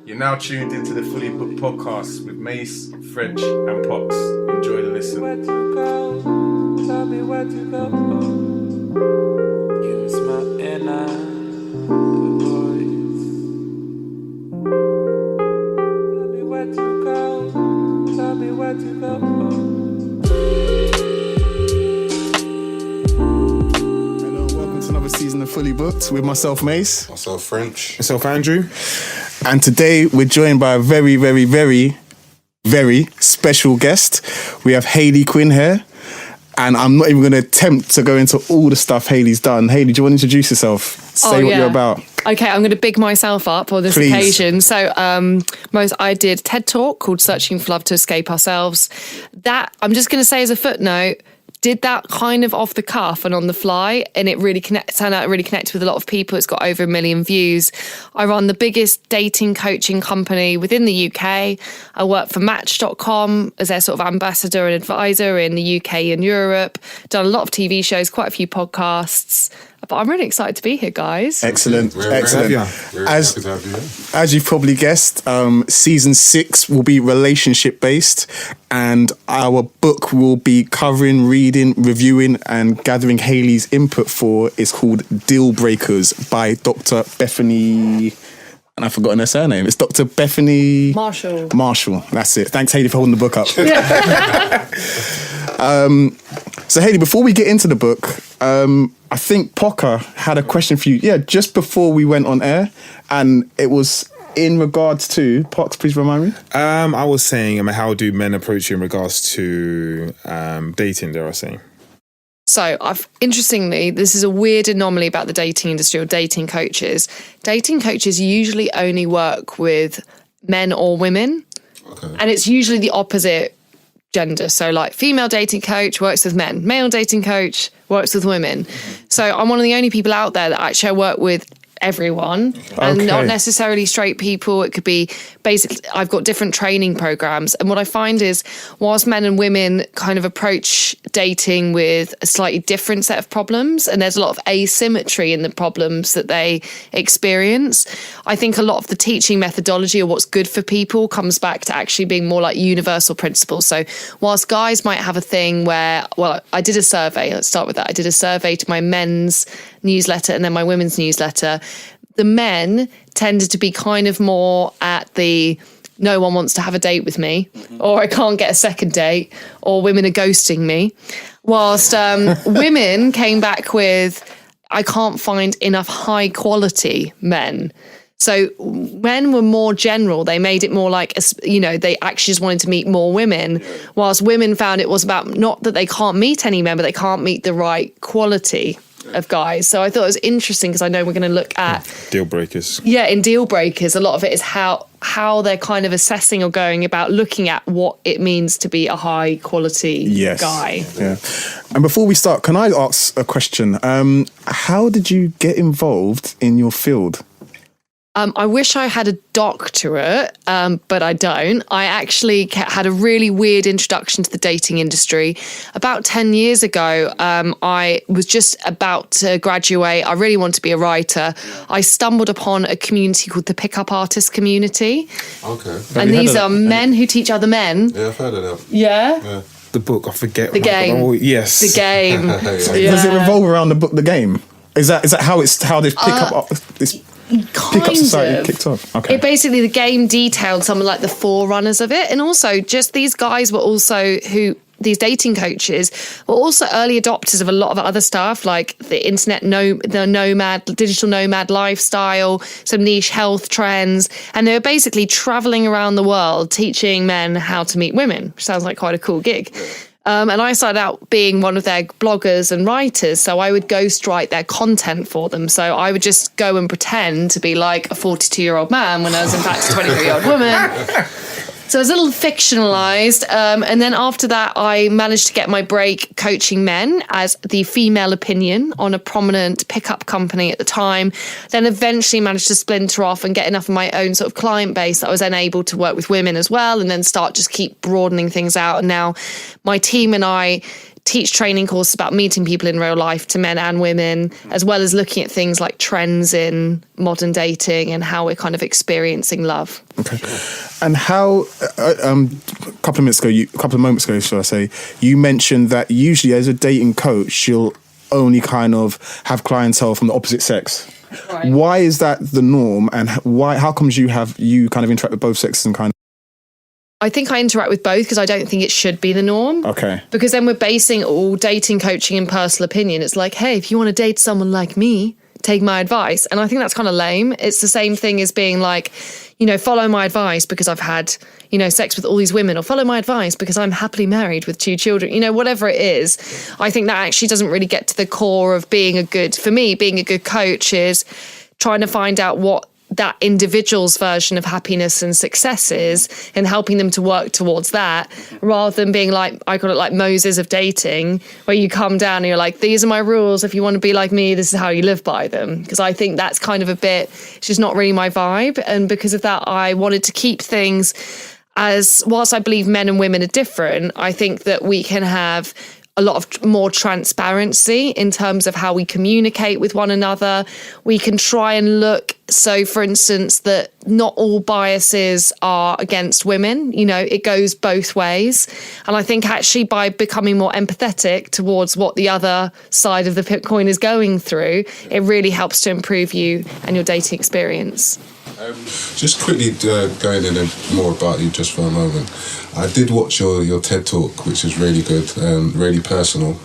You're now tuned into the Fully Booked podcast with Mace, French, and Pox. Enjoy the listen. Where to go? Tell me where to go. Give us my inner voice. Tell me where to go. Tell me where to go. Welcome to another season of Fully Booked with myself, Mace. Myself, French. Myself, Andrew. And today we're joined by a very, very, very, very special guest. We have Hayley Quinn here. And I'm not even going to attempt to go into all the stuff Hayley's done. Hayley, do you want to introduce yourself? Say what you're about. Okay, I'm going to big myself up on this Please. occasion. So, I did a TED Talk called Searching for Love to Escape Ourselves. That, I'm just going to say as a footnote, did that kind of off the cuff and on the fly, and it really turned out it really connected with a lot of people. It's got over 1 million views. I run the biggest dating coaching company within the UK. I work for Match.com as their sort of ambassador and advisor in the UK and Europe. Done a lot of TV shows, quite a few podcasts. But I'm really excited to be here, guys. Excellent. Excellent. As you've probably guessed, season 6 will be relationship based, and our book will be covering, reading, reviewing, and gathering Hayley's input for is called Deal Breakers by Dr. Bethany. And I've forgotten her surname. It's Dr. Bethany Marshall. Marshall. That's it. Thanks, Hayley, for holding the book up. So, Hayley, before we get into the book, I think Pocker had a question for you. Yeah, just before we went on air, and it was in regards to Pox. Please remind me. I was saying, how do men approach you in regards to dating? Dare I say? So, interestingly, this is a weird anomaly about the dating industry or dating coaches. Dating coaches usually only work with men or women, and it's usually the opposite gender. So like female dating coach works with men, male dating coach works with women. So I'm one of the only people out there that actually I work with everyone and not necessarily straight people. It could be basically, I've got different training programs. And what I find is whilst men and women kind of approach dating with a slightly different set of problems, and there's a lot of asymmetry in the problems that they experience, I think a lot of the teaching methodology or what's good for people comes back to actually being more like universal principles. So whilst guys might have a thing where, well, I did a survey, let's start with that. I did a survey to my men's newsletter and then my women's newsletter. The men tended to be kind of more at the no one wants to have a date with me, or I can't get a second date, or women are ghosting me. Whilst women came back with, I can't find enough high quality men. So men were more general. They made it more like, they actually just wanted to meet more women, whilst women found it was about not that they can't meet any men, but they can't meet the right quality of guys. So I thought it was interesting because I know we're going to look at deal breakers. Yeah, in deal breakers, a lot of it is how they're kind of assessing or going about looking at what it means to be a high quality guy. Yeah. And before we start, can I ask a question? How did you get involved in your field? I wish I had a doctorate, but I don't. I actually had a really weird introduction to the dating industry. About 10 years ago, I was just about to graduate. I really wanted to be a writer. I stumbled upon a community called the Pickup Artist Community. Okay. And these are men who teach other men. Yeah, I've heard of that. Yeah? The book, I forget. The Game. Oh, yes. The Game. Yeah. Does it revolve around the book, The Game? Is that how this Pickup society kicked off? Okay. It basically, the game detailed some of like the forerunners of it, and also just these guys were also these dating coaches were also early adopters of a lot of other stuff like the internet, digital nomad lifestyle, some niche health trends, and they were basically traveling around the world teaching men how to meet women, which sounds like quite a cool gig. And I started out being one of their bloggers and writers, so I would ghostwrite their content for them. So I would just go and pretend to be like a 42-year-old man when I was in fact a 23-year-old woman. So it was a little fictionalized. And then after that, I managed to get my break coaching men as the female opinion on a prominent pickup company at the time. Then eventually managed to splinter off and get enough of my own sort of client base that I was then able to work with women as well, and then start just keep broadening things out. And now my team and I teach training courses about meeting people in real life to men and women, as well as looking at things like trends in modern dating and how we're kind of experiencing love. Okay. And how, a couple of moments ago, shall I say, you mentioned that usually as a dating coach, you'll only kind of have clientele from the opposite sex. Right. Why is that the norm, and how comes you kind of interact with both sexes and kind of... I think I interact with both because I don't think it should be the norm. Okay. Because then we're basing all dating coaching in personal opinion. It's like, hey, if you want to date someone like me, take my advice. And I think that's kind of lame. It's the same thing as being like, follow my advice because I've had, sex with all these women, or follow my advice because I'm happily married with 2 children, whatever it is. I think that actually doesn't really get to the core of being a good coach is trying to find out what that individual's version of happiness and success is and helping them to work towards that, rather than being like, I call it like Moses of dating, where you come down and you're like, these are my rules. If you want to be like me, this is how you live by them. Because I think that's kind of it's just not really my vibe. And because of that, I wanted to keep things as, whilst I believe men and women are different, I think that we can have a lot of more transparency in terms of how we communicate with one another. We can try and look, so for instance, that not all biases are against women. It goes both ways. And I think actually by becoming more empathetic towards what the other side of the coin is going through, it really helps to improve you and your dating experience. Just quickly going in more about you just for a moment. I did watch your TED Talk, which is really good and really personal.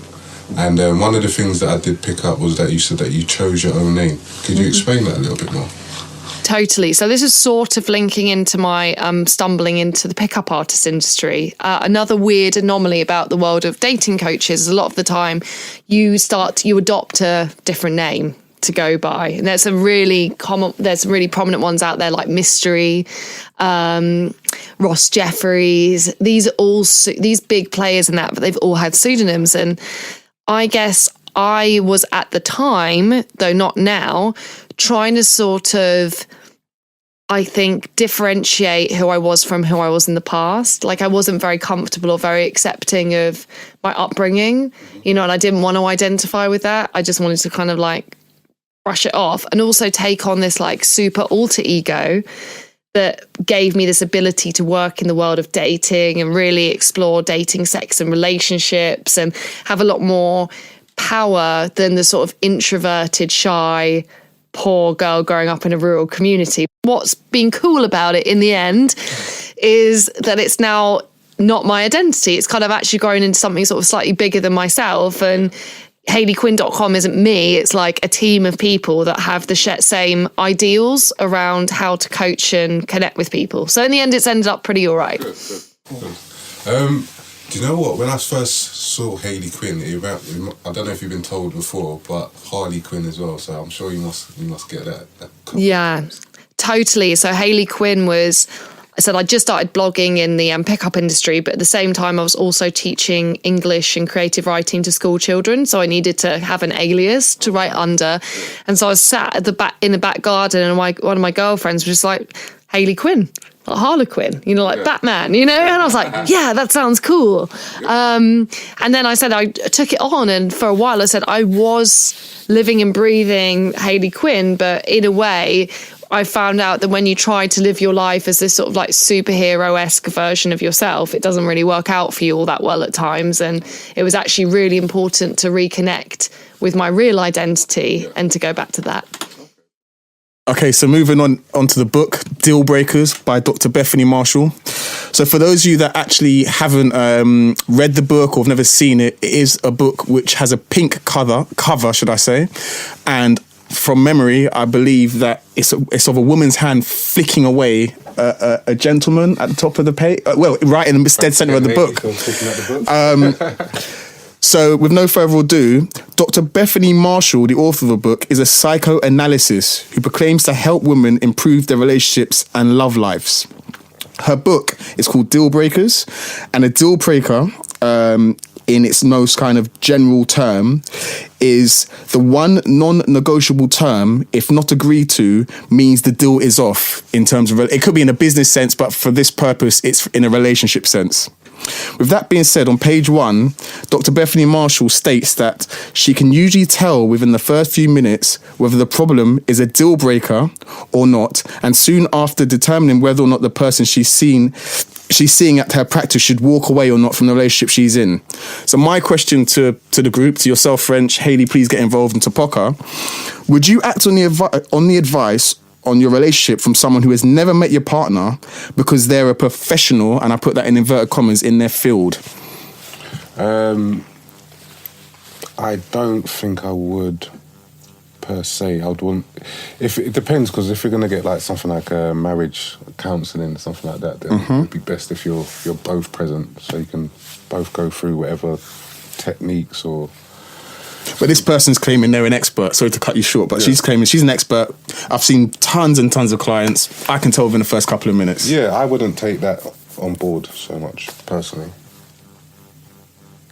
And one of the things that I did pick up was that you said that you chose your own name. Could you explain that a little bit more? Totally. So this is sort of linking into my stumbling into the pickup artist industry. Another weird anomaly about the world of dating coaches is a lot of the time you adopt a different name to go by. And there's some really prominent ones out there like Mystery, Ross Jeffries. These are all these big players in that, but they've all had pseudonyms. And I guess I was at the time, though not now, trying to sort of, I think, differentiate who I was from who I was in the past. Like I wasn't very comfortable or very accepting of my upbringing, and I didn't want to identify with that. I just wanted to kind of like brush it off and also take on this like super alter ego that gave me this ability to work in the world of dating and really explore dating, sex and relationships and have a lot more power than the sort of introverted, shy, poor girl growing up in a rural community. What's been cool about it in the end is that it's now not my identity. It's kind of actually grown into something sort of slightly bigger than myself. And HayleyQuinn.com isn't me. It's like a team of people that have the same ideals around how to coach and connect with people. So in the end, it's ended up pretty all right. Good. Do you know what? When I first saw Hayley Quinn, I don't know if you've been told before, but Harley Quinn as well. So I'm sure you must get that. Yeah, totally. So Hayley Quinn was, I said I just started blogging in the pickup industry, but at the same time I was also teaching English and creative writing to school children. So I needed to have an alias to write under. And so I was sat at in the back garden and one of my girlfriends was just like, Hayley Quinn, like Harlequin, like Batman, and I was like, yeah, that sounds cool. And then I said I took it on, and for a while I said I was living and breathing Hayley Quinn, but in a way I found out that when you try to live your life as this sort of like superhero-esque version of yourself, it doesn't really work out for you all that well at times. And it was actually really important to reconnect with my real identity and to go back to that. Okay, so moving on to the book, Deal Breakers by Dr. Bethany Marshall. So for those of you that actually haven't read the book or have never seen it, it is a book which has a pink cover, should I say, and from memory, I believe that it's of a woman's hand flicking away a gentleman at the top of the page. Right in the dead centre of the book. So, with no further ado, Dr. Bethany Marshall, the author of the book, is a psychoanalyst who proclaims to help women improve their relationships and love lives. Her book is called Deal Breakers, and a deal breaker in its most kind of general term, is the one non-negotiable term, if not agreed to, means the deal is off in terms of, it could be in a business sense, but for this purpose, it's in a relationship sense. With that being said, on page 1, Dr. Bethany Marshall states that she can usually tell within the first few minutes whether the problem is a deal breaker or not, and soon after determining whether or not the person she's seeing at her practice should walk away or not from the relationship she's in. So my question to the group, to yourself, French, Hayley, please get involved, and to Pocker, would you act on the advice on your relationship from someone who has never met your partner because they're a professional, and I put that in inverted commas, in their field? I don't think I would, per se. I would want, if it depends, because if you're going to get like something like marriage counselling, something like that, then it would be best if you're both present, so you can both go through whatever techniques or. But this person's claiming they're an expert. Sorry to cut you short, but she's claiming she's an expert. I've seen tons and tons of clients. I can tell within the first couple of minutes. Yeah, I wouldn't take that on board so much, personally.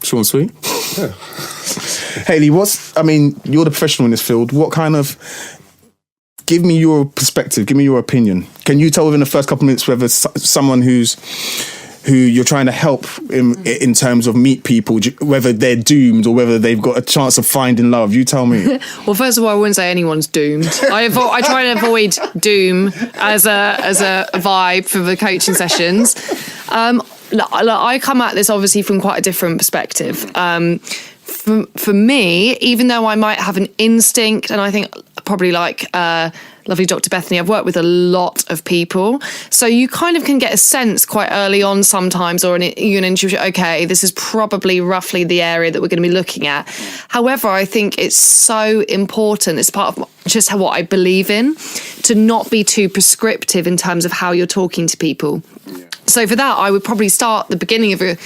Short and sweet? Yeah. Hayley, you're the professional in this field. What kind of... Give me your perspective. Give me your opinion. Can you tell within the first couple of minutes whether someone who you're trying to help in terms of meet people, whether they're doomed or whether they've got a chance of finding love? You tell me. Well, first of all, I wouldn't say anyone's doomed. I try to avoid doom as a vibe for the coaching sessions. I come at this obviously from quite a different perspective. For me, even though I might have an instinct, and I think probably like lovely Dr. Bethany, I've worked with a lot of people, so you kind of can get a sense quite early on sometimes, or an intuition, okay, this is probably roughly the area that we're going to be looking at. However, I think it's so important, it's part of just what I believe in, to not be too prescriptive in terms of how you're talking to people. So for that, I would probably start the beginning of a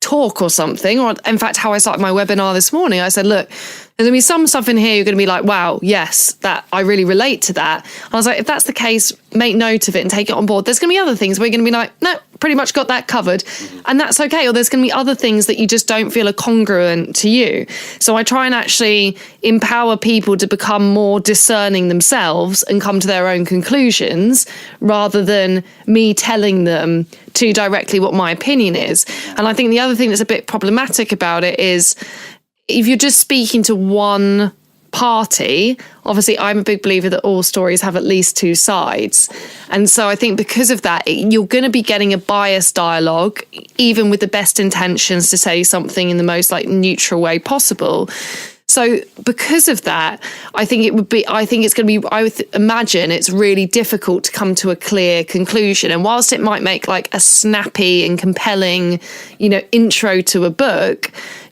talk or something, or in fact how I started my webinar this morning. I said, look, there's going to be some stuff in here you're going to be like, wow, yes, that I really relate to that. And I was like, if that's the case, make note of it and take it on board. There's going to be other things where you're going to be like, no, pretty much got that covered, and that's okay. Or there's going to be other things that you just don't feel are congruent to you. So I try and actually empower people to become more discerning themselves and come to their own conclusions, rather than me telling them too directly what my opinion is. And I think the other thing that's a bit problematic about it is, if you're just speaking to one party, obviously I'm a big believer that all stories have at least two sides. And so I think because of that, you're going to be getting a biased dialogue, even with the best intentions to say something in the most like neutral way possible. So because of that, I think I would imagine it's really difficult to come to a clear conclusion. And whilst it might make like a snappy and compelling, intro to a book,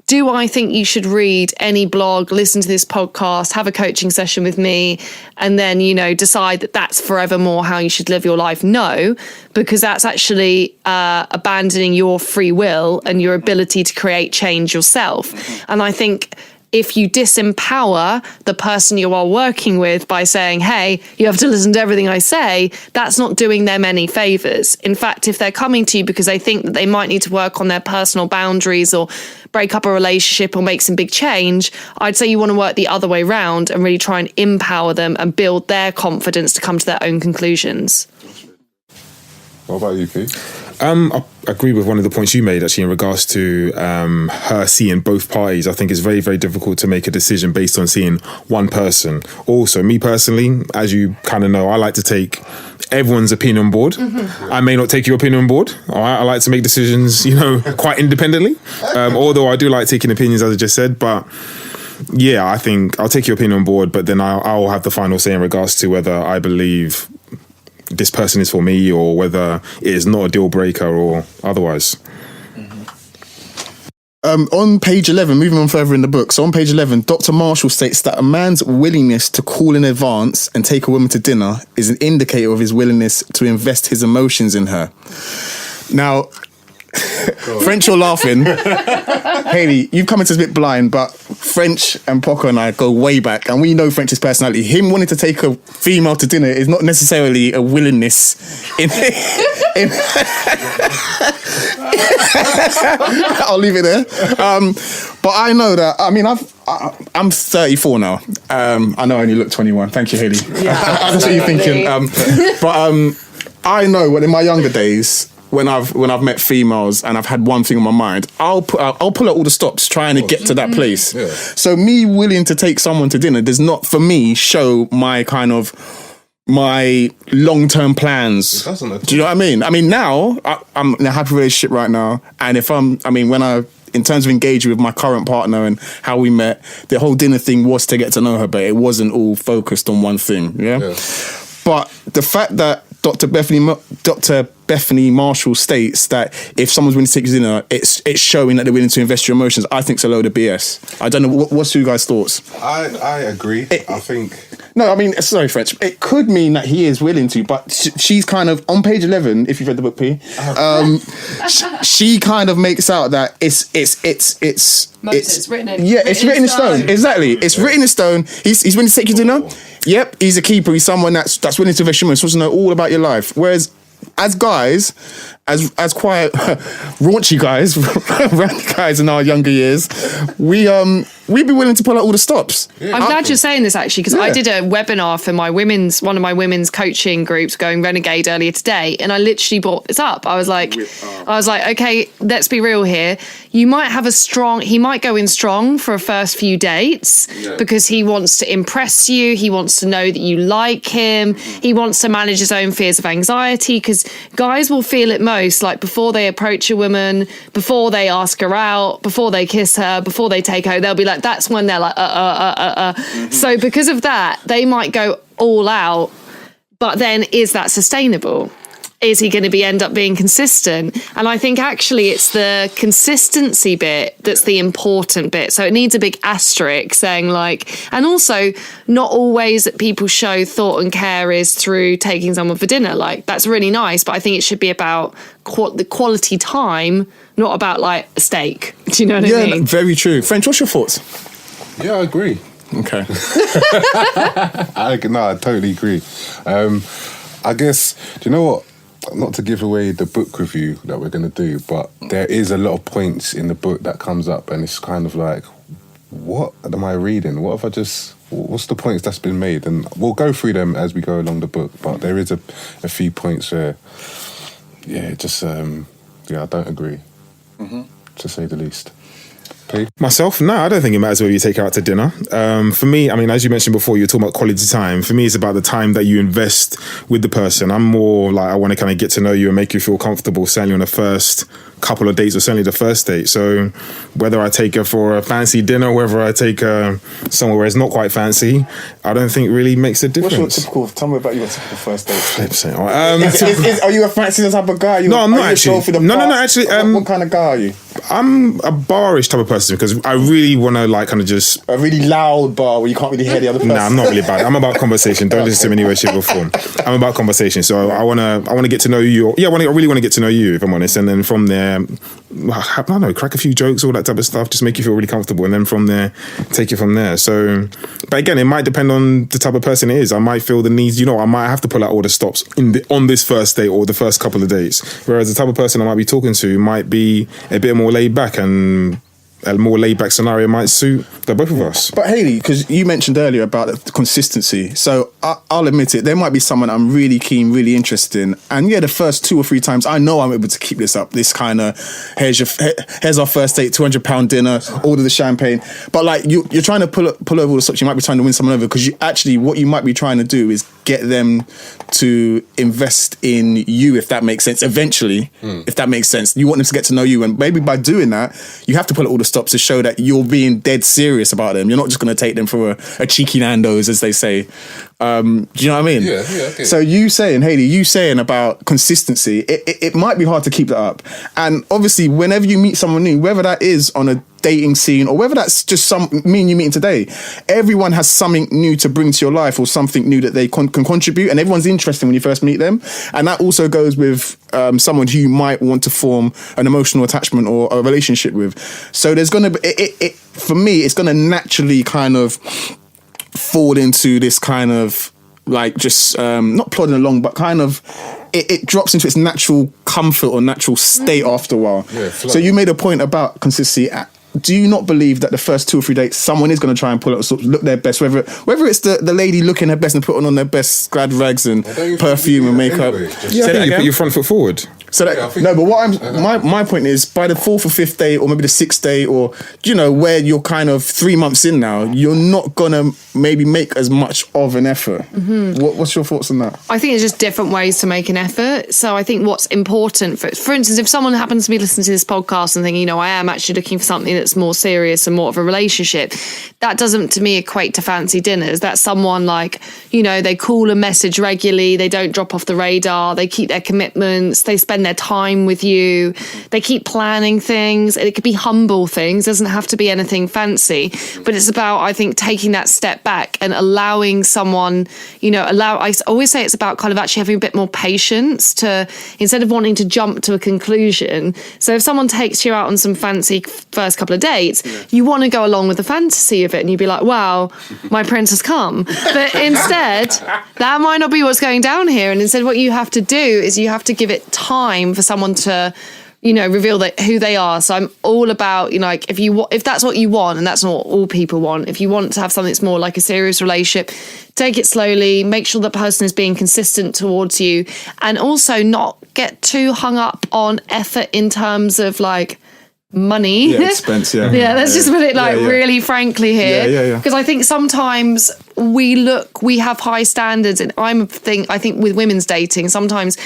do I think you should read any blog, listen to this podcast, have a coaching session with me, and then, decide that that's forevermore how you should live your life? No, because that's actually abandoning your free will and your ability to create change yourself. And I think if you disempower the person you are working with by saying, hey, you have to listen to everything I say, that's not doing them any favours. In fact, if they're coming to you because they think that they might need to work on their personal boundaries or break up a relationship or make some big change, I'd say you want to work the other way round and really try and empower them and build their confidence to come to their own conclusions. What about you, Keith? I agree with one of the points you made, actually, in regards to her seeing both parties. I think it's very, very difficult to make a decision based on seeing one person. Also, me personally, as you kind of know, I like to take everyone's opinion on board. I may not take your opinion on board. I like to make decisions, quite independently. Although I do like taking opinions, as I just said. But yeah, I think I'll take your opinion on board, but then I'll have the final say in regards to whether I believe this person is for me or whether it is not a deal breaker or otherwise. On page 11, moving on further in the book, so on page 11, Dr. Marshall states that a man's willingness to call in advance and take a woman to dinner is an indicator of his willingness to invest his emotions in her. Now, French, you're laughing. Hayley, you've come into this a bit blind, but French and Poco and I go way back, and we know French's personality. Him wanting to take a female to dinner is not necessarily a willingness in I'll leave it there. But I know that, I mean, I'm 34 now. I know I only look 21. Thank you, Hayley. Yeah, that's what you're thinking. But I know in my younger days, when I've met females and I've had one thing on my mind, I'll pull out all the stops trying to get to that place. Yeah. So me willing to take someone to dinner does not, for me, show my long-term plans. It doesn't at all. Do you know what I mean? I mean, now I'm in a happy relationship right now, and in terms of engaging with my current partner and how we met, the whole dinner thing was to get to know her, but it wasn't all focused on one thing. Yeah. But the fact that Dr. Bethany Marshall states that if someone's willing to take you to dinner, it's showing that they're willing to invest your emotions, I think it's a load of BS. I don't know. What's your guys' thoughts? I agree. I think... No, I mean, sorry, French. It could mean that he is willing to, but she's kind of, on page 11, if you've read the book, P, she kind of makes out that it's written in. Yeah, it's written in stone. Exactly. It's written in stone. He's willing to take you to dinner. Yep, he's a keeper. He's someone that's willing to invest your money. Supposed to know all about your life. Whereas, as guys, as quiet, raunchy guys, randy guys in our younger years, we'd be willing to pull out all the stops. I'm glad you're saying this, actually, because I did a webinar for one of my women's coaching groups going Renegade earlier today, and I literally brought this up. I was like, okay, let's be real here. He might go in strong for a first few dates because he wants to impress you. He wants to know that you like him. He wants to manage his own fears of anxiety, because guys will feel it most, like before they approach a woman, before they ask her out, before they kiss her, before they take her, they'll be like, that's when they're like, So because of that, they might go all out, but then is that sustainable? Is he going to end up being consistent? And I think actually it's the consistency bit that's the important bit. So it needs a big asterisk saying and also not always that people show thought and care is through taking someone for dinner. That's really nice, but I think it should be about the quality time, not about a steak. Do you know what I mean? Yeah, very true. French, what's your thoughts? Yeah, I agree. Okay. I totally agree. I guess, do you know what? Not to give away the book review that we're going to do, but there is a lot of points in the book that comes up, and it's kind of like, what am I reading? What's the points that's been made? And we'll go through them as we go along the book, but there is a few points where, I don't agree, to say the least. Myself, no, I don't think it matters whether you take her out to dinner. For me, I mean, as you mentioned before, you're talking about quality time. For me, it's about the time that you invest with the person. I'm more I want to kind of get to know you and make you feel comfortable, certainly on the first couple of dates, or certainly the first date. So whether I take her for a fancy dinner, whether I take her somewhere where it's not quite fancy, I don't think really makes a difference. Tell me about your typical first date. Are you a fancy type of guy? No, I'm not actually. No, actually. What kind of guy are you? I'm a barish type of person, because I really want to kind of just... A really loud bar where you can't really hear the other person? No, I'm not really bad. I'm about conversation. Don't listen to me anyway, shape or form. I'm about conversation. So I want to get to know you. I really want to get to know you, if I'm honest. And then from there, I don't know, crack a few jokes, all that type of stuff, just make you feel really comfortable. And then from there, take it from there. So, but again, it might depend on the type of person it is. I might feel the needs, I might have to pull out all the stops on this first date or the first couple of dates. Whereas the type of person I might be talking to might be a bit more laid back, and a more laid-back scenario might suit the both of us. But Hayley, because you mentioned earlier about the consistency, so I'll admit it, there might be someone I'm really keen, really interested in, and the first 2 or 3 times I know I'm able to keep this up, this kind of, here's our first date, £200 dinner, order the champagne, but you're trying to pull over all the stops, you might be trying to win someone over, because what you might be trying to do is get them to invest in you, if that makes sense, eventually, if that makes sense. You want them to get to know you, and maybe by doing that, you have to pull out all the stops to show that you're being dead serious about them. You're not just going to take them for a cheeky Nando's, as they say. Do you know what I mean? Yeah, okay. So you saying about consistency, it might be hard to keep that up. And obviously, whenever you meet someone new, whether that is on a dating scene or whether that's just me and you meeting today, everyone has something new to bring to your life or something new that they can contribute, and everyone's interesting when you first meet them. And that also goes with someone who you might want to form an emotional attachment or a relationship with. So there's going to for me, it's going to naturally kind of fall into this kind of like just not plodding along, but kind of it drops into its natural comfort or natural state after a while. Yeah, so you made a point about consistency. Do you not believe that the first 2 or 3 dates, someone is going to try and pull out, sort of look their best, whether it's the lady looking her best and putting on their best glad rags and perfume and makeup? Anyway, You put your front foot forward. So that, no, but what my point is, by the 4th or 5th day, or maybe the 6th day, or where you're kind of 3 months in now, you're not gonna maybe make as much of an effort. Mm-hmm. What's your thoughts on that? I think it's just different ways to make an effort. So I think what's important, for instance, if someone happens to be listening to this podcast and thinking, I am actually looking for something that's more serious and more of a relationship, that doesn't to me equate to fancy dinners. That's someone like, they call and message regularly, they don't drop off the radar, they keep their commitments, they spend their time with you, they keep planning things. It could be humble things, doesn't have to be anything fancy, but it's about, I think, taking that step back and allowing someone, I always say it's about kind of actually having a bit more patience to, instead of wanting to jump to a conclusion. So if someone takes you out on some fancy first couple of dates, you want to go along with the fantasy of it and you'd be like, wow, my prince has come. But instead, that might not be what's going down here. And instead what you have to do is you have to give it time for someone to reveal who they are. So I'm all about, if that's what you want, and that's not what all people want, if you want to have something that's more like a serious relationship, take it slowly, make sure the person is being consistent towards you, and also not get too hung up on effort in terms of like money. Yeah, expense, yeah. Yeah, let's just put it really frankly here. Yeah. Because I think sometimes we have high standards, and I think with women's dating, sometimes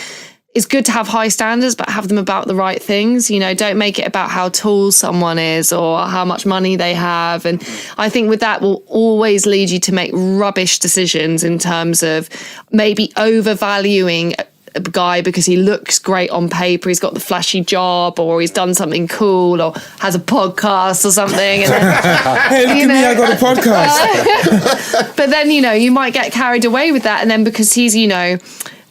it's good to have high standards, but have them about the right things. Don't make it about how tall someone is or how much money they have. And I think with that will always lead you to make rubbish decisions in terms of maybe overvaluing a guy because he looks great on paper, he's got the flashy job, or he's done something cool, or has a podcast or something. And then, hey, look at me, I got a podcast. But then, you might get carried away with that. And then because he's,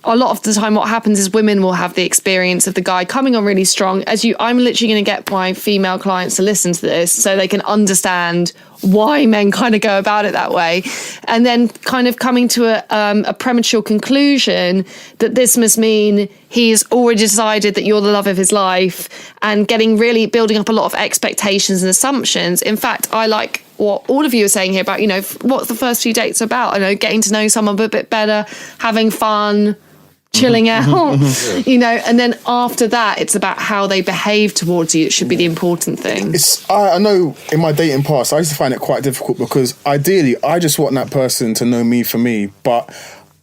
a lot of the time what happens is women will have the experience of the guy coming on really strong. I'm literally going to get my female clients to listen to this so they can understand why men kind of go about it that way, and then kind of coming to a premature conclusion that this must mean he's already decided that you're the love of his life, and building up a lot of expectations and assumptions. In fact, I like what all of you are saying here about, what the first few dates are about. Getting to know someone a bit better, having fun, chilling out, and then after that, it's about how they behave towards you. It should be the important thing. I know in my dating past, I used to find it quite difficult because ideally, I just want that person to know me for me. But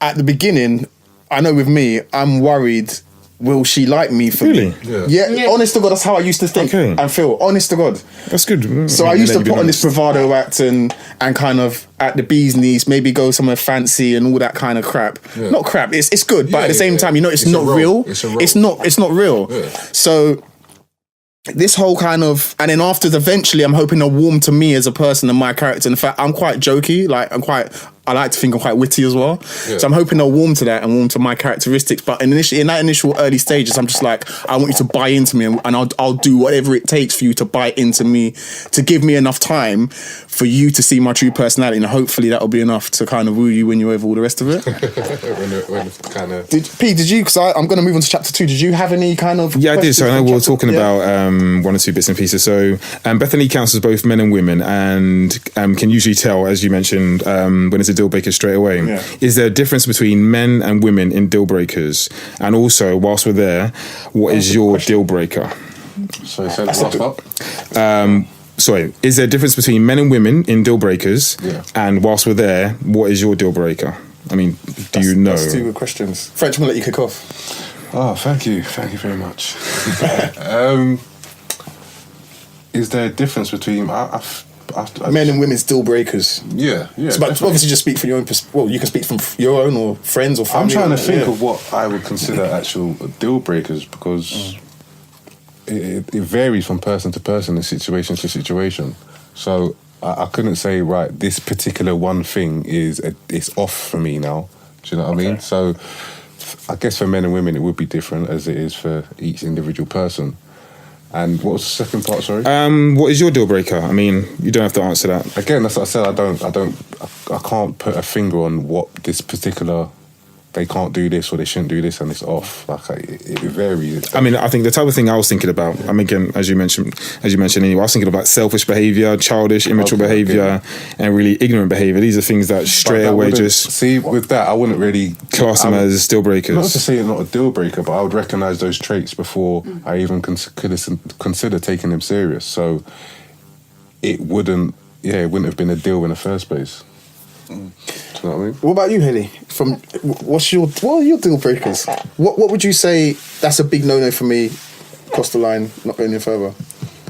at the beginning, I know with me, I'm worried, will she like me for me? Yeah, honest to God, that's how I used to think and feel. Honest to God. That's good. So I used to put on this bravado act and kind of at the bee's knees, maybe go somewhere fancy and all that kind of crap. Yeah. Not crap, it's good, but at the same time, it's not real. It's not real. Yeah. So this whole kind of, and then after eventually I'm hoping they'll warm to me as a person and my character. In fact, I'm quite jokey, I like to think I'm quite witty as well. Yeah. So I'm hoping they'll warm to that and warm to my characteristics. But in that initial early stages, I'm just like, I want you to buy into me, and I'll do whatever it takes for you to buy into me, to give me enough time for you to see my true personality. And hopefully that'll be enough to kind of woo you when you're over all the rest of it. Did you, because I'm going to move on to chapter 2. Did you have any kind of... Yeah, I did. So I know we were talking about one or two bits and pieces. So Bethany counsels both men and women, and can usually tell, as you mentioned, when it's a deal breaker straight away. Yeah. Is there a difference between men and women in deal breakers? And also, whilst we're there, what is your deal breaker? Sorry, say the last part. Sorry, is there a difference between men and women in deal breakers? Yeah. And whilst we're there, what is your deal breaker? I mean, you know? That's 2 good questions. French, I'm going to let you kick off. Oh, thank you very much. Is there a difference between... I Men and women's deal breakers. Yeah. So, but obviously, just speak from your own. Well, you can speak from your own or friends or family. I'm trying to think of what I would consider actual deal breakers because it varies from person to person and situation to situation. So I couldn't say, right, this particular one thing it's off for me now. Do you know what I mean? So I guess for men and women, it would be different as it is for each individual person. And what was the second part, sorry? What is your deal breaker? I mean, you don't have to answer that. Again, that's what I said. I can't put a finger on what this particular. They can't do this or they shouldn't do this and it's off. Like it varies. I mean, I think the type of thing I was thinking about. I mean, again, as you mentioned, anyway, I was thinking about selfish behaviour, childish, immature behaviour, and really ignorant behaviour. These are things that straight away just see. With that, I wouldn't really class them as deal breakers. Not to say it's not a deal breaker, but I would recognise those traits before I even consider taking them serious. So it wouldn't have been a deal in the first place. Do you know what I mean? What about you, Hayley? What are your deal breakers? What would you say that's a big no-no for me? Cross the line, not going any further.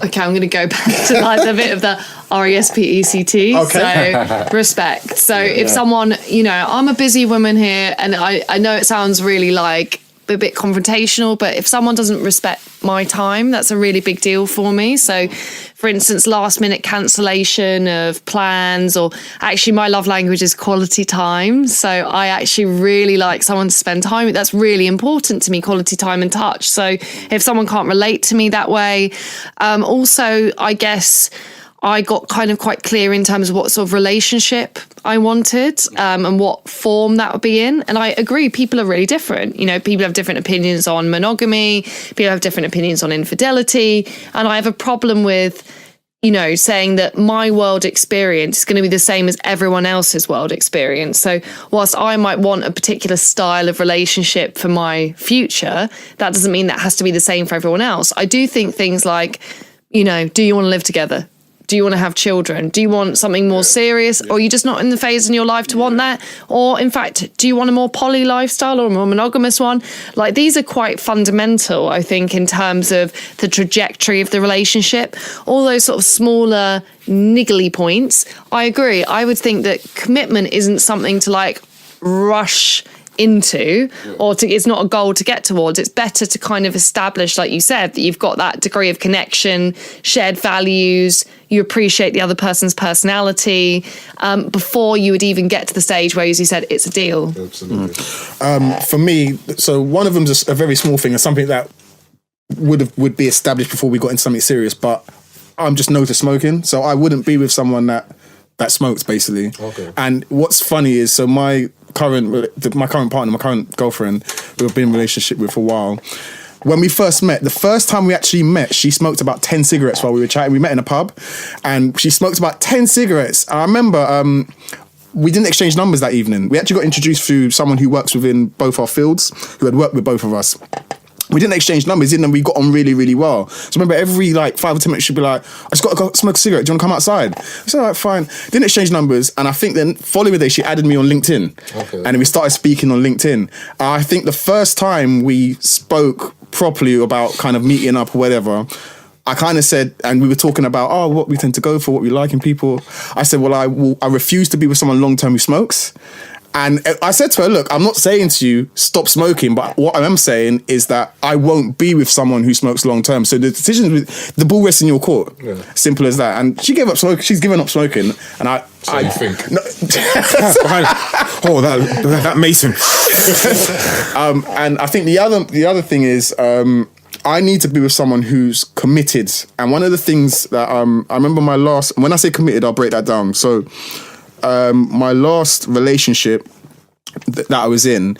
Okay, I'm going to go back to like a bit of the RESPECT. Okay. So respect. So if someone, I'm a busy woman here, and I know it sounds really like a bit confrontational, but if someone doesn't respect my time, that's a really big deal for me. So for instance, last minute cancellation of plans, or actually my love language is quality time. So I actually really like someone to spend time with. That's really important to me, quality time and touch. So if someone can't relate to me that way, also I guess I got kind of quite clear in terms of what sort of relationship I wanted and what form that would be in. And I agree, people are really different. People have different opinions on monogamy, people have different opinions on infidelity. And I have a problem with, saying that my world experience is going to be the same as everyone else's world experience. So whilst I might want a particular style of relationship for my future, that doesn't mean that has to be the same for everyone else. I do think things like, do you want to live together? Do you want to have children? Do you want something more serious? Or are you just not in the phase in your life to want that? Or in fact, do you want a more poly lifestyle or a more monogamous one? Like, these are quite fundamental, I think, in terms of the trajectory of the relationship. All those sort of smaller niggly points, I agree. I would think that commitment isn't something to like rush into or it's not a goal to get towards. It's better to kind of establish, like you said, that you've got that degree of connection, shared values, you appreciate the other person's personality before you would even get to the stage where, as you said, it's a deal. Absolutely. For me, so one of them is a very small thing, and something that would be established before we got into something serious, but I'm just no to smoking, so I wouldn't be with someone that smokes, basically. Okay. And what's funny is, so my current partner, my current girlfriend, who I've been in a relationship with for a while, when we first met, the first time we actually met, she smoked about 10 cigarettes while we were chatting. We met in a pub and she smoked about 10 cigarettes. I remember we didn't exchange numbers that evening. We actually got introduced through someone who works within both our fields, who had worked with both of us. We didn't exchange numbers, and we got on really, really well. So remember, every 5 or 10 minutes she'd be like, I just got to go smoke a cigarette. Do you want to come outside? I said, all right, fine. Didn't exchange numbers, and I think then following the day she added me on LinkedIn. Okay. And we started speaking on LinkedIn. I think the first time we spoke properly about kind of meeting up or whatever, I kind of said, and we were talking about, what we tend to go for, what we like in people. I said, well, I refuse to be with someone long-term who smokes. And I said to her, look, I'm not saying to you, stop smoking, but what I am saying is that I won't be with someone who smokes long term. So the decision, the ball rests in your court. Yeah. Simple as that. And she gave up smoking. She's given up smoking. And you think? No, that Mason. And I think the other thing is, I need to be with someone who's committed. And one of the things that I remember when I say committed, I'll break that down. So my last relationship that I was in,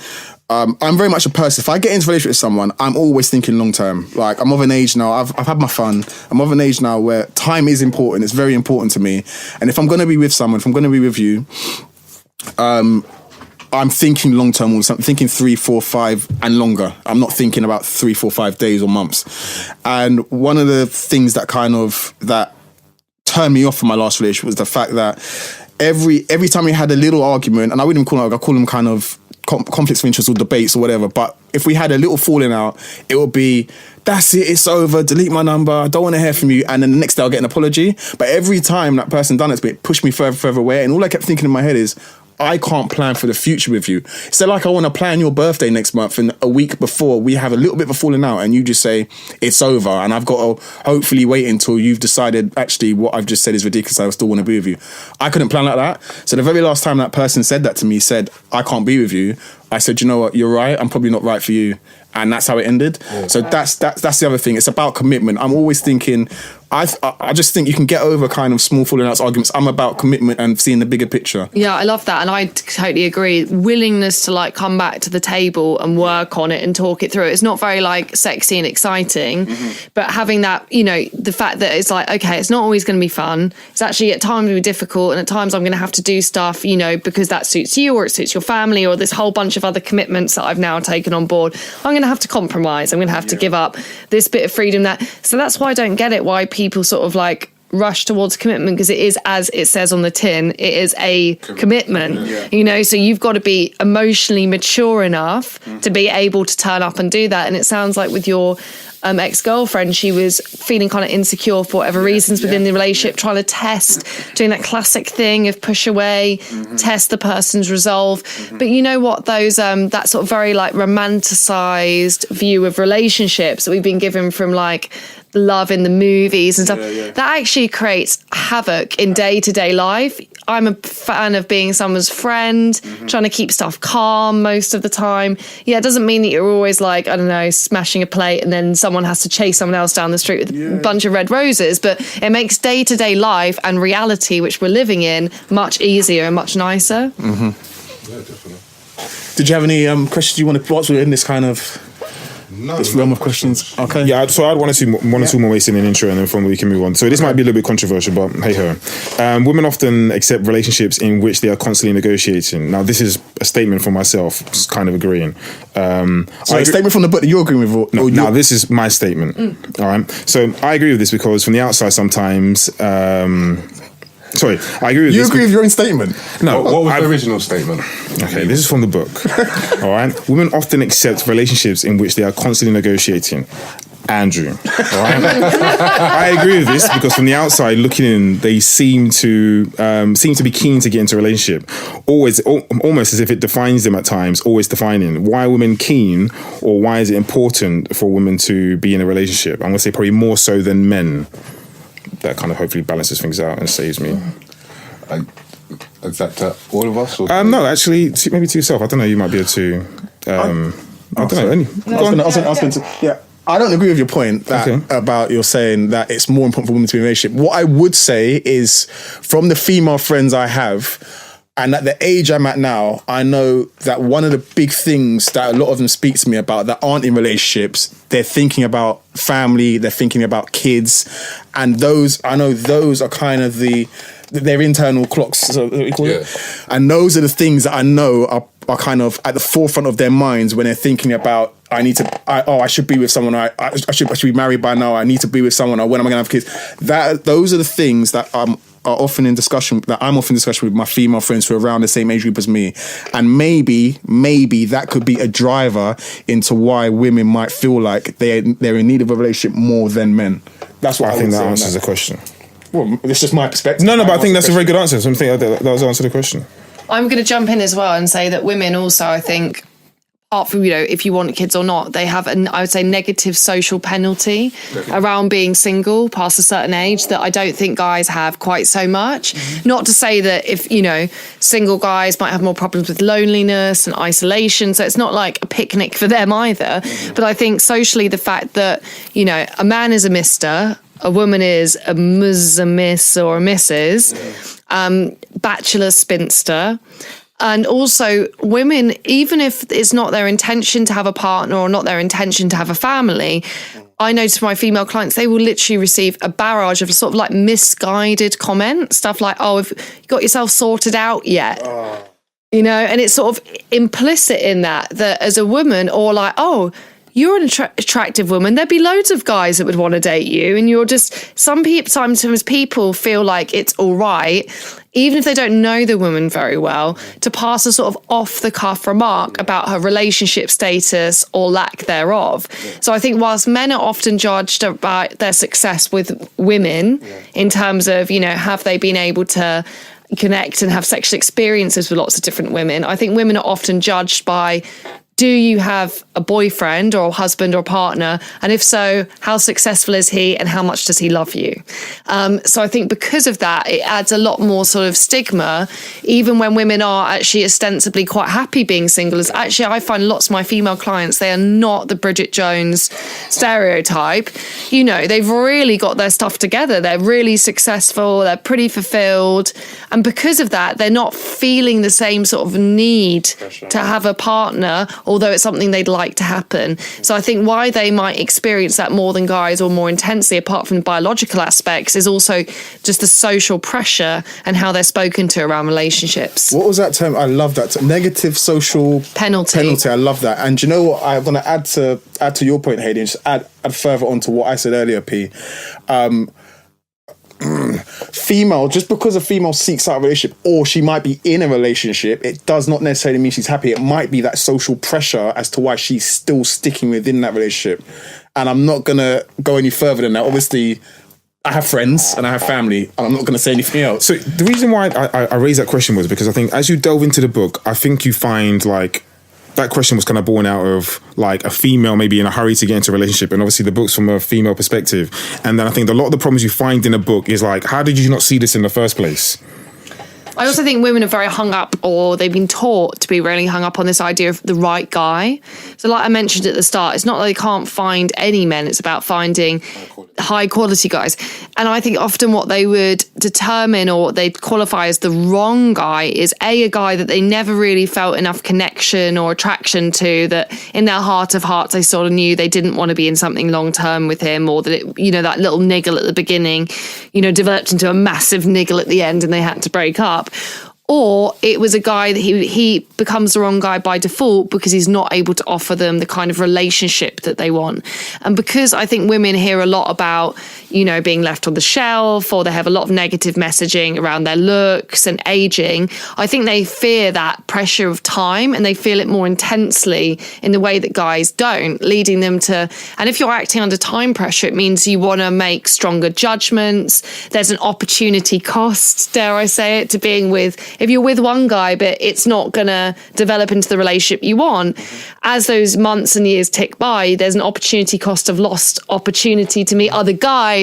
I'm very much a person. If I get into a relationship with someone, I'm always thinking long term. Like, I'm of an age now, I've had my fun. I'm of an age now where time is important. It's very important to me. And if I'm going to be with someone, if I'm going to be with you, I'm thinking long term. I'm thinking 3, 4, 5 and longer. I'm not thinking about 3, 4, 5 days or months. And one of the things that turned me off from my last relationship was the fact that every time we had a little argument, and I wouldn't call them, I call them kind of conflicts of interest or debates or whatever. But if we had a little falling out, it would be, that's it, it's over, delete my number, I don't want to hear from you. And then the next day I'll get an apology. But every time that person done it pushed me further away. And all I kept thinking in my head is, I can't plan for the future with you. So like I want to plan your birthday next month, and a week before we have a little bit of a falling out and you just say it's over, and I've got to hopefully wait until you've decided actually what I've just said is ridiculous, I still want to be with you. I couldn't plan like that. So the very last time that person said that to me, said I can't be with you, I said, you know what, you're right, I'm probably not right for you. And that's how it ended. Yeah. So that's the other thing. It's about commitment. I'm always thinking, I just think you can get over kind of small falling outs arguments. I'm about commitment and seeing the bigger picture. Yeah, I love that. And I totally agree. Willingness to like come back to the table and work on it and talk it through. It's not very like sexy and exciting, but having that, you know, the fact that it's like, okay, it's not always going to be fun. It's actually at times going to be difficult. And at times I'm going to have to do stuff, you know, because that suits you or it suits your family or this whole bunch of other commitments that I've now taken on board. I'm going to have to compromise. I'm going to have to give up this bit of freedom. So that's why I don't get it, why people sort of like rush towards commitment, because it is, as it says on the tin, it is a commitment. You know, so you've got to be emotionally mature enough to be able to turn up and do that. And it sounds like with your ex-girlfriend, she was feeling kind of insecure for whatever reasons within the relationship, trying to test, doing that classic thing of push away, test the person's resolve. But you know what, those that sort of very like romanticized view of relationships that we've been given from like love in the movies and stuff, that actually creates havoc in day-to-day life. I'm a fan of being someone's friend, trying to keep stuff calm most of the time. Yeah, it doesn't mean that you're always like, I don't know, smashing a plate and then someone has to chase someone else down the street with a bunch of red roses, but it makes day-to-day life and reality, which we're living in, much easier and much nicer. Yeah, definitely. Did you have any questions you want to answer in this kind of... this realm of questions. Okay. Yeah, so I'd want to see one or two more ways in an intro, and then from we can move on. So this might be a little bit controversial, but hey ho. Women often accept relationships in which they are constantly negotiating. Now, this is a statement from myself, just kind of agreeing. So a statement from the book that you're agreeing with? No, this is my statement. All right. So I agree with this because from the outside sometimes... Sorry, I agree with you agree with your own statement? No. What was the original statement? Okay, this is from the book. All right. Women often accept relationships in which they are constantly negotiating. Andrew. All right. I agree with this because from the outside looking in, they seem to be keen to get into a relationship. Almost as if it defines them at times, always defining. Why are women keen, or why is it important for women to be in a relationship? I'm going to say probably more so than men. That kind of hopefully balances things out and saves me. Is that to all of us? Or no, actually, maybe to yourself. I don't know. You might be able to. I don't know. I don't agree with your point about you're saying that it's more important for women to be in a relationship. What I would say is, from the female friends I have, and at the age I'm at now, I know that one of the big things that a lot of them speak to me about that aren't in relationships, they're thinking about family, they're thinking about kids, and those are kind of their internal clocks, so what you call it. And those are the things that I know are kind of at the forefront of their minds when they're thinking about, I should be with someone, I should be married by now, I need to be with someone, or when am I going to have kids? Those are the things that are often in discussion, that I'm often in discussion with my female friends who are around the same age group as me. And maybe that could be a driver into why women might feel like they're in need of a relationship more than men. That's what I think that answers the question. Well, it's just my perspective. No, but I think that's a very good answer. So I think that was answer the question. I'm going to jump in as well and say that women also, I think, apart from, you know, if you want kids or not, they have I would say negative social penalty around being single past a certain age that I don't think guys have quite so much. Not to say that if, you know, single guys might have more problems with loneliness and isolation, so it's not like a picnic for them either. But I think socially the fact that, you know, a man is a mister, a woman is a miss or a missus, bachelor, spinster. And also women, even if it's not their intention to have a partner or not their intention to have a family, I notice my female clients, they will literally receive a barrage of sort of like misguided comments, stuff like, oh, have you got yourself sorted out yet? You know, and it's sort of implicit in that as a woman, or like, oh, you're an attractive woman. There'd be loads of guys that would want to date you, and you're just sometimes people feel like it's all right, even if they don't know the woman very well, to pass a sort of off-the-cuff remark about her relationship status or lack thereof. So I think whilst men are often judged about their success with women in terms of, have they been able to connect and have sexual experiences with lots of different women, I think women are often judged by, do you have a boyfriend or a husband or partner? And if so, how successful is he and how much does he love you? So I think because of that, it adds a lot more sort of stigma, even when women are actually ostensibly quite happy being single. As actually, I find lots of my female clients, they are not the Bridget Jones stereotype. They've really got their stuff together. They're really successful. They're pretty fulfilled. And because of that, they're not feeling the same sort of need to have a partner, although it's something they'd like to happen. So I think why they might experience that more than guys or more intensely, apart from the biological aspects, is also just the social pressure and how they're spoken to around relationships. What was that term? I love that term. Negative social penalty. I love that. And do you know what? I'm going to add to your point, Hayley, and just add further on to what I said earlier, P. Female, just because a female seeks out a relationship, or she might be in a relationship, it does not necessarily mean she's happy. It might be that social pressure as to why she's still sticking within that relationship. And I'm not going to go any further than that. Obviously, I have friends and I have family, and I'm not going to say anything else. So the reason why I raised that question was because I think as you delve into the book, I think you find like that question was kind of born out of like a female maybe in a hurry to get into a relationship, and obviously the book's from a female perspective. And then I think a lot of the problems you find in a book is like, how did you not see this in the first place? I also think women are very hung up, or they've been taught to be really hung up on this idea of the right guy. So like I mentioned at the start, it's not that they can't find any men, it's about finding high quality guys. And I think often what they would determine or what they'd qualify as the wrong guy is a guy that they never really felt enough connection or attraction to, that in their heart of hearts they sort of knew they didn't want to be in something long term with him, or that it, that little niggle at the beginning, developed into a massive niggle at the end and they had to break up. Or it was a guy that he becomes the wrong guy by default because he's not able to offer them the kind of relationship that they want. And because I think women hear a lot about, being left on the shelf, or they have a lot of negative messaging around their looks and aging, I think they fear that pressure of time, and they feel it more intensely in the way that guys don't, leading them to, and if you're acting under time pressure, it means you want to make stronger judgments. There's an opportunity cost, dare I say it, to being with, if you're with one guy, but it's not going to develop into the relationship you want, as those months and years tick by, there's an opportunity cost of lost opportunity to meet other guys.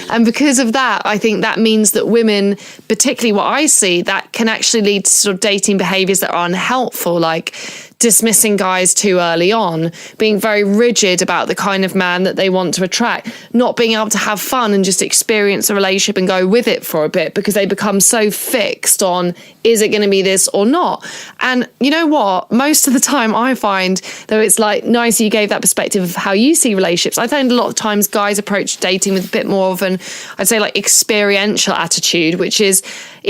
And because of that, I think that means that women, particularly what I see, that can actually lead to sort of dating behaviours that are unhelpful, like dismissing guys too early on, being very rigid about the kind of man that they want to attract, not being able to have fun and just experience a relationship and go with it for a bit because they become so fixed on, is it going to be this or not? And you know what? Most of the time I find, though it's like nice you gave that perspective of how you see relationships, I find a lot of times guys approach dating with a bit more of an, I'd say like experiential attitude, which is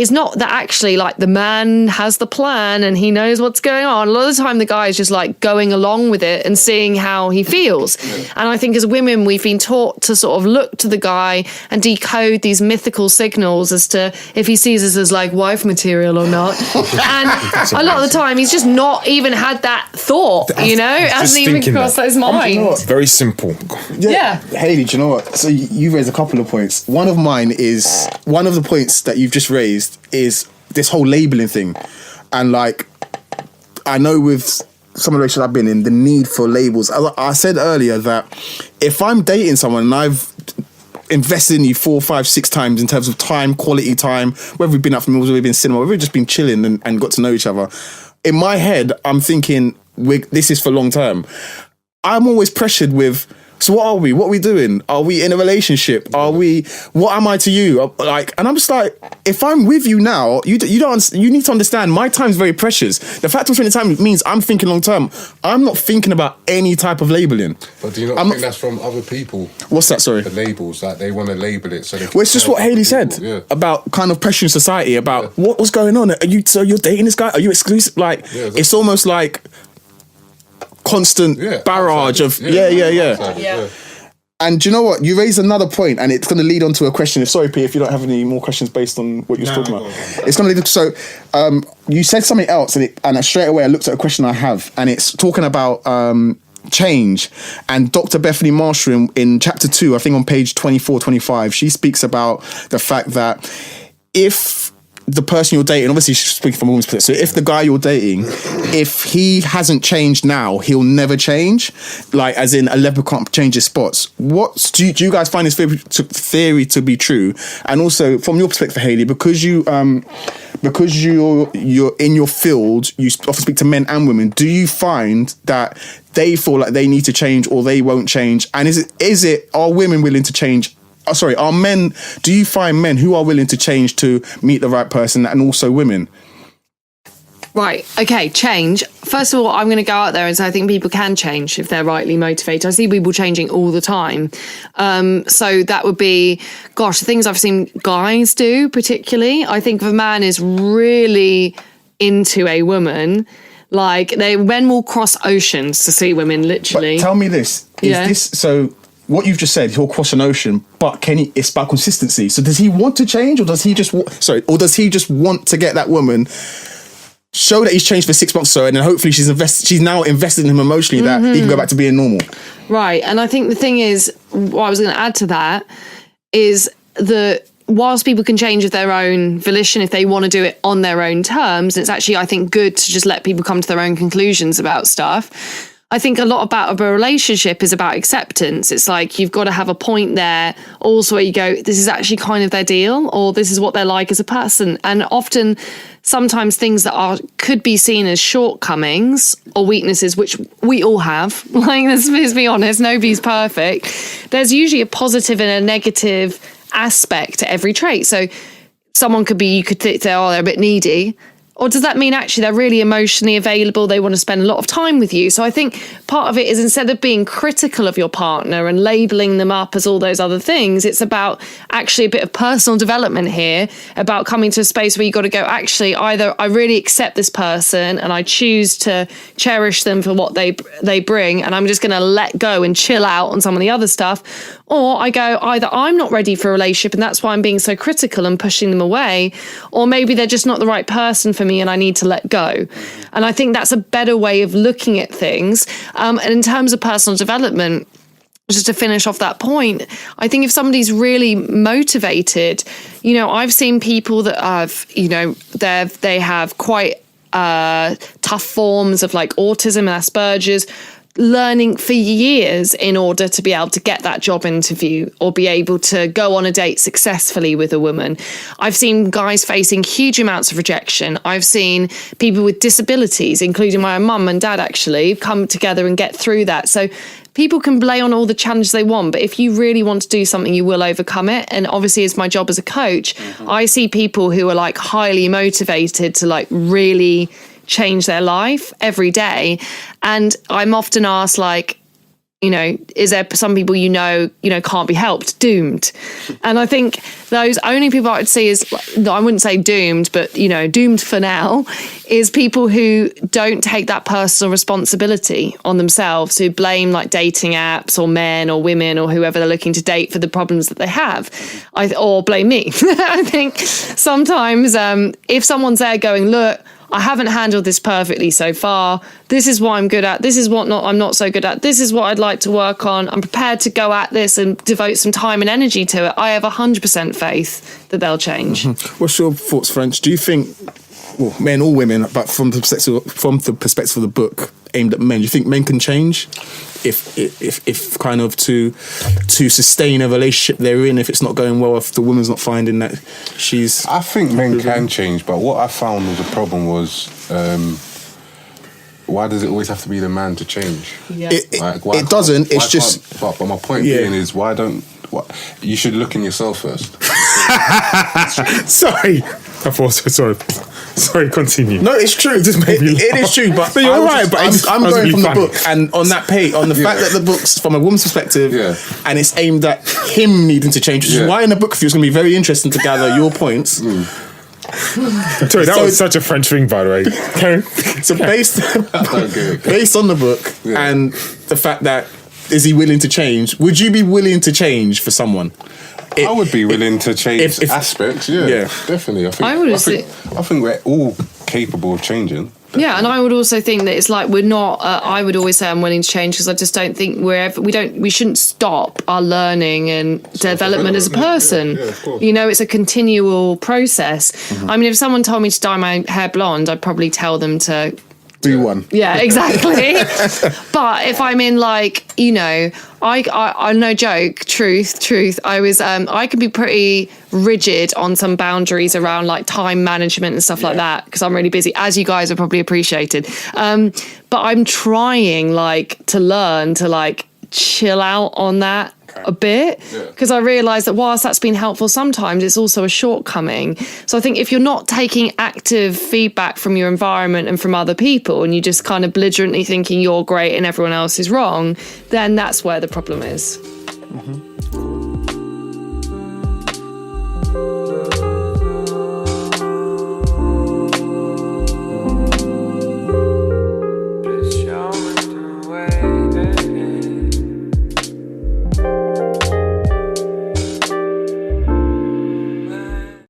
not that actually like the man has the plan and he knows what's going on. A lot of the time the guy is just like going along with it and seeing how he feels. And I think as women, we've been taught to sort of look to the guy and decode these mythical signals as to if he sees us as like wife material or not. And a lot of the time he's just not even had that thought, hasn't even crossed his mind. Very simple. Yeah. Hayley, do you know what? So you raised a couple of points. One of the points that you've just raised is this whole labeling thing. And like, I know with some of the relationships I've been in, the need for labels. I said earlier that if I'm dating someone and I've invested in you 4, 5, 6 times in terms of time, quality time, whether we've been out for meals, whether we've been cinema, whether we've just been chilling and got to know each other, in my head, I'm thinking, this is for long term. I'm always pressured with, so what are we? What are we doing? Are we in a relationship? What am I to you? Like, and I'm just like, if I'm with you now, you need to understand my time's very precious. The fact I'm spending time means I'm thinking long term. I'm not thinking about any type of labeling. But do you not think that's from other people? What's that, sorry? The labels, that they want to label it. So it's just what Hayley said about kind of pressure in society, about what's going on. So you're dating this guy? Are you exclusive? Like, it's almost like constant barrage of Yeah. And do you know what? You raised another point, and it's going to lead on to a question. Sorry, P, if you don't have any more questions based on what you're talking about. It's going to lead. So, you said something else, and straight away I looked at a question I have, and it's talking about change. And Dr. Bethany Marshall in chapter 2, I think on page 24, 25, she speaks about the fact that if the person you're dating, obviously she's speaking from a woman's perspective, so if the guy you're dating, if he hasn't changed now, he'll never change, like as in a leopard can't change his spots. What do you guys find this theory to be true? And also from your perspective, Hayley, because you're in your field, you often speak to men and women, do you find that they feel like they need to change or they won't change? And are women willing to change? Are men, do you find men who are willing to change to meet the right person, and also women? Right, okay, change. First of all, I'm going to go out there and say I think people can change if they're rightly motivated. I see people changing all the time. So that would be, the things I've seen guys do particularly. I think if a man is really into a woman, like men will cross oceans to see women, literally. But tell me this, what you've just said, he'll cross an ocean, but it's about consistency. So does he want to change, or does he just want to get that woman, show that he's changed for 6 months or so, and then hopefully she's now invested in him emotionally that he can go back to being normal? Right. And I think the thing is, what I was going to add to that is that whilst people can change of their own volition if they want to do it on their own terms, it's actually, I think, good to just let people come to their own conclusions about stuff. I think a lot about a relationship is about acceptance. It's like you've got to have a point there also where you go, this is actually kind of their deal, or this is what they're like as a person. And often, sometimes things that could be seen as shortcomings or weaknesses, which we all have, like, let's be honest, nobody's perfect. There's usually a positive and a negative aspect to every trait. So someone could be, you could say, oh, they're a bit needy. Or does that mean actually they're really emotionally available? They want to spend a lot of time with you. So I think part of it is, instead of being critical of your partner and labeling them up as all those other things, it's about actually a bit of personal development here, about coming to a space where you've got to go, actually, either I really accept this person and I choose to cherish them for what they bring, and I'm just going to let go and chill out on some of the other stuff. Or I go, either I'm not ready for a relationship and that's why I'm being so critical and pushing them away, or maybe they're just not the right person for me and I need to let go. And I think that's a better way of looking at things. And in terms of personal development, just to finish off that point, I think if somebody's really motivated, I've seen people that have, they have quite tough forms of like autism and Asperger's, learning for years in order to be able to get that job interview or be able to go on a date successfully with a woman. I've seen guys facing huge amounts of rejection. I've seen people with disabilities, including my own mum and dad, actually come together and get through that. So people can lay on all the challenges they want, but if you really want to do something, you will overcome it. And obviously, it's my job as a coach. I see people who are like highly motivated to like really change their life every day. And I'm often asked, like, is there some people can't be helped, doomed? And I think those only people I would see is, I wouldn't say doomed, but doomed for now, is people who don't take that personal responsibility on themselves, who blame like dating apps or men or women or whoever they're looking to date for the problems that they have, or blame me. I think sometimes if someone's there going, look, I haven't handled this perfectly so far. This is what I'm good at. This is what I'm not so good at. This is what I'd like to work on. I'm prepared to go at this and devote some time and energy to it. I have 100% faith that they'll change. What's your thoughts, French? Do you think, well, men or women, but from the perspective of the book aimed at men, do you think men can change if kind of to sustain a relationship they're in, if it's not going well, if the woman's not finding that she's... I think men can change, but what I found was a problem was why does it always have to be the man to change? Yeah. It doesn't. It's just... But my point being is, you should look in yourself first. Sorry. I thought so. Sorry, continue. No, it's true. It is true, but you're right. But I'm going from the book, and on that page, on the fact that the book's from a woman's perspective, and it's aimed at him needing to change, which is why in the book for you it's going to be very interesting to gather your points. Sorry, that was such a French thing, by the way. So based on the book and the fact that is he willing to change? Would you be willing to change for someone? I would be willing to change aspects. Yeah, definitely. I think we're all capable of changing. Definitely. Yeah, and I would also think that it's like we're not. I would always say I'm willing to change because I just don't think we shouldn't stop our learning and development as a person. Yeah, of course. You know, it's a continual process. Mm-hmm. I mean, if someone told me to dye my hair blonde, I'd probably tell them to do one. Yeah, exactly. But if I'm in like, you know, I no joke, truth. I could be pretty rigid on some boundaries around like time management and stuff like that because I'm really busy, as you guys have probably appreciated. But I'm trying like to learn to like chill out on that a bit because I realise that whilst that's been helpful sometimes, it's also a shortcoming. So I think if you're not taking active feedback from your environment and from other people and you just kind of belligerently thinking you're great and everyone else is wrong, then that's where the problem is. Mm-hmm.